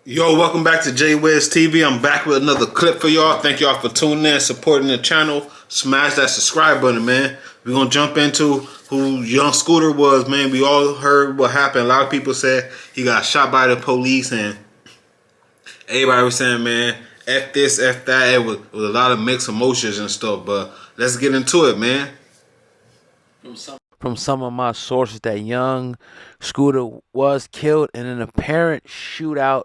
Yo, welcome back to J Wiz TV. I'm back with another clip for y'all. Thank y'all for tuning in, supporting the channel. Smash that subscribe button, man. We're gonna jump into who Young Scooter was, man. We all heard what happened. A lot of people said he got shot by the police, and everybody was saying, man, F this, F that. It was a lot of mixed emotions and stuff, but let's get into it, man. From some of my sources that Young Scooter was killed in an apparent shootout.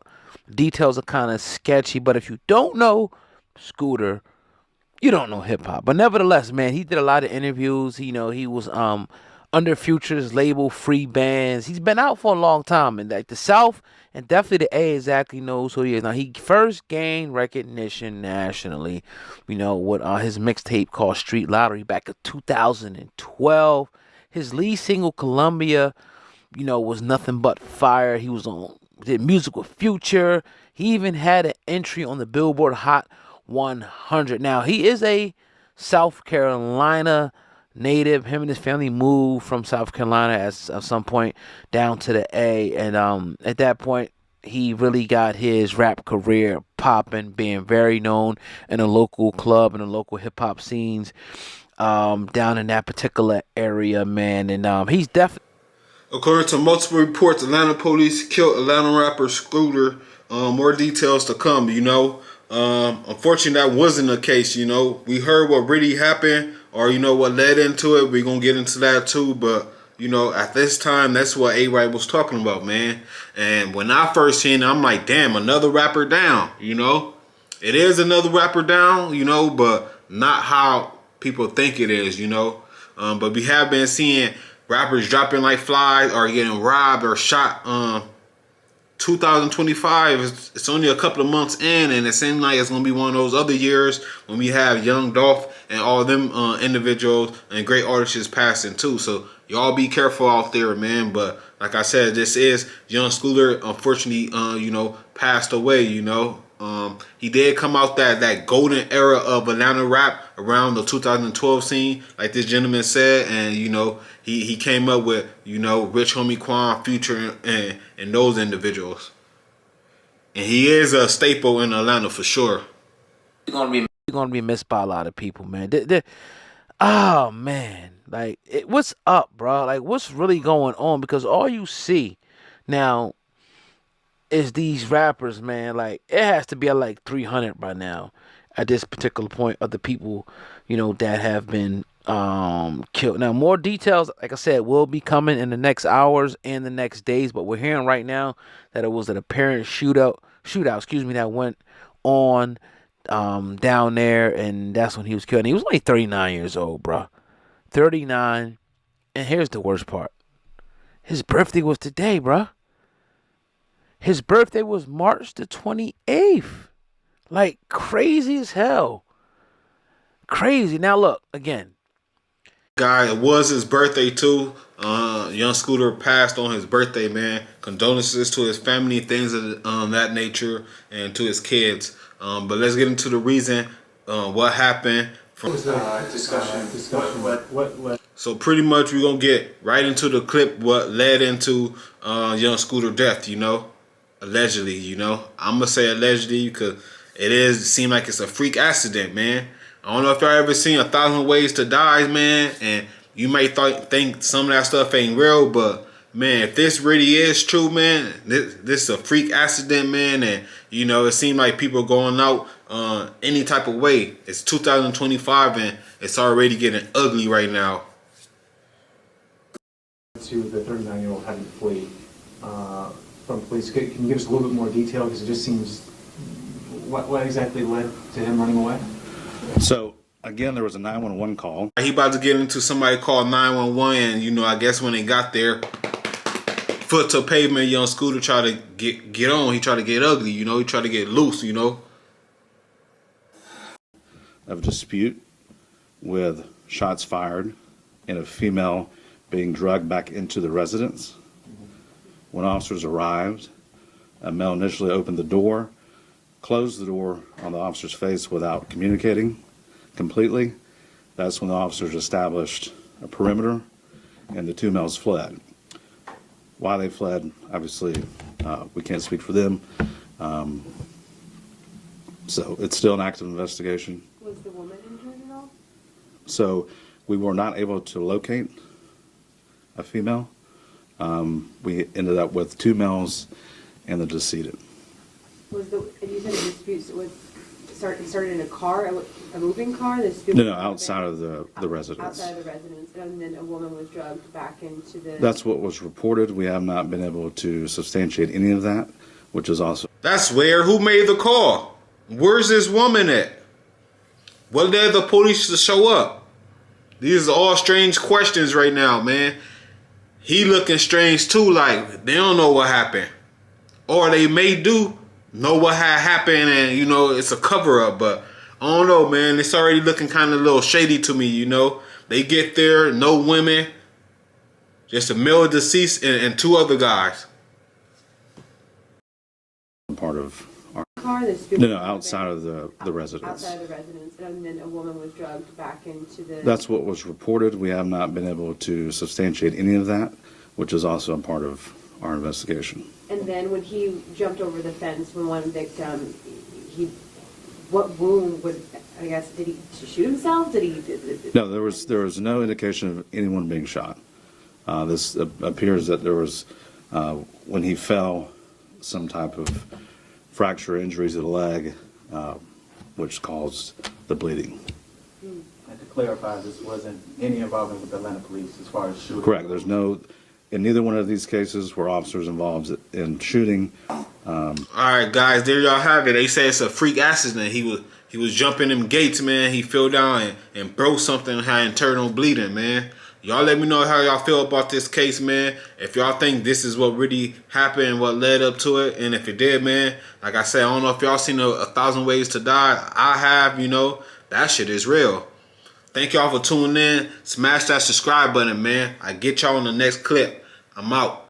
Details are kind of sketchy, but if you don't know Scooter, you don't know hip hop. But nevertheless, man, he did a lot of interviews. He was under Future's label, Free Bands. He's been out for a long time, and like the South and definitely the A exactly knows who he is. Now he first gained recognition nationally, with his mixtape called Street Lottery back in 2012. His lead single Columbia, was nothing but fire. He did music with Future. He even had an entry on the Billboard Hot 100. Now, he is a South Carolina native. Him and his family moved from South Carolina at some point down to the A. And at that point, he really got his rap career popping, being very known in a local club and the local hip-hop scenes down in that particular area, man. And he's definitely... According to multiple reports, Atlanta police killed Atlanta rapper Scooter. More details to come, Unfortunately, that wasn't the case, We heard what really happened or, what led into it. We're going to get into that too. But, at this time, that's what A-Right was talking about, man. And when I first seen it, I'm like, damn, another rapper down, It is another rapper down, but not how people think it is, But we have been seeing rappers dropping like flies or getting robbed or shot. 2025, it's only a couple of months in, and it seems like it's going to be one of those other years when we have Young Dolph and all of them individuals and great artists passing too. So y'all be careful out there, man. But like I said, this is Young Scooter. Unfortunately, passed away, He did come out that golden era of Atlanta rap around the 2012 scene, like this gentleman said, and he came up with Rich Homie Quan, Future, and those individuals, and he is a staple in Atlanta for sure. Gonna be missed by a lot of people, man. Oh man, like what's up, bro? Like what's really going on? Because all you see now is these rappers, man. Like it has to be at like 300 by now at this particular point of the people, that have been killed. Now more details, like I said, will be coming in the next hours and the next days. But we're hearing right now that it was an apparent shootout, that went on down there, and that's when he was killed. And he was only 39 years old, bro. 39. And here's the worst part: his birthday was today, bro. His birthday was March the 28th. Like, crazy as hell. Crazy. Now, look, again. Guy, it was his birthday, too. Young Scooter passed on his birthday, man. Condolences to his family, things of that nature, and to his kids. But let's get into the reason what happened. What was the discussion? What? So pretty much we're going to get right into the clip what led into Young Scooter death, Allegedly, I'm going to say allegedly because it seem like it's a freak accident, man. I don't know if y'all ever seen 1,000 Ways to Die, man, and you may think some of that stuff ain't real, but, man, if this really is true, man, this is a freak accident, man, and, it seemed like people going out any type of way. It's 2025, and it's already getting ugly right now. To the 39-year-old having to flee from police. Can you give us a little bit more detail? Because it just seems, what exactly led to him running away? So, again, there was a 911 call. He about to get into somebody called 911, and, I guess when they got there, foot to pavement, Young Scooter tried to get on. He tried to get ugly, he tried to get loose, Of a dispute with shots fired and a female being dragged back into the residence. When officers arrived, a male initially opened the door, closed the door on the officer's face without communicating completely. That's when the officers established a perimeter and the two males fled. Why they fled, obviously, we can't speak for them. So it's still an active investigation. Was the woman injured at all? So we were not able to locate a female. We ended up with 2 males and the decedent. Was the, and you said the dispute was started in a car, a moving car? The dispute No, was outside of the residence. Outside of the residence, and then a woman was drugged back into the... That's what was reported. We have not been able to substantiate any of that, which is also... That's weird. Who made the call? Where's this woman at? What led the police to show up? These are all strange questions right now, man. He looking strange too, like they don't know what happened. Or they may do know what had happened and, you know, it's a cover-up, but I don't know, man. It's already looking kind of a little shady to me, you know. They get there, no women, just a male deceased and 2 other guys. part of our... car? The dispute No, was outside of the residence. outside of the residence, and then a woman was drugged back into the... That's what was reported. We have not been able to substantiate any of that, which is also a part of our investigation. And then when he jumped over the fence when one victim, what wound would, I guess, did he shoot himself? Did he... No, there was no indication of anyone being shot. This appears that there was, when he fell, some type of fracture injuries to the leg, which caused the bleeding. And to clarify, this wasn't any involvement with the Atlanta police as far as shooting? Correct. There's no, in neither one of these cases were officers involved in shooting. All right, guys, there y'all have it. They say it's a freak accident. He was jumping them gates, man. He fell down and broke something and had internal bleeding, man. Y'all let me know how y'all feel about this case, man. If y'all think this is what really happened and what led up to it, and if it did, man, like I said, I don't know if y'all seen a 1,000 Ways to Die. I have, you know. That shit is real. Thank y'all for tuning in. Smash that subscribe button, man. I get y'all on the next clip. I'm out.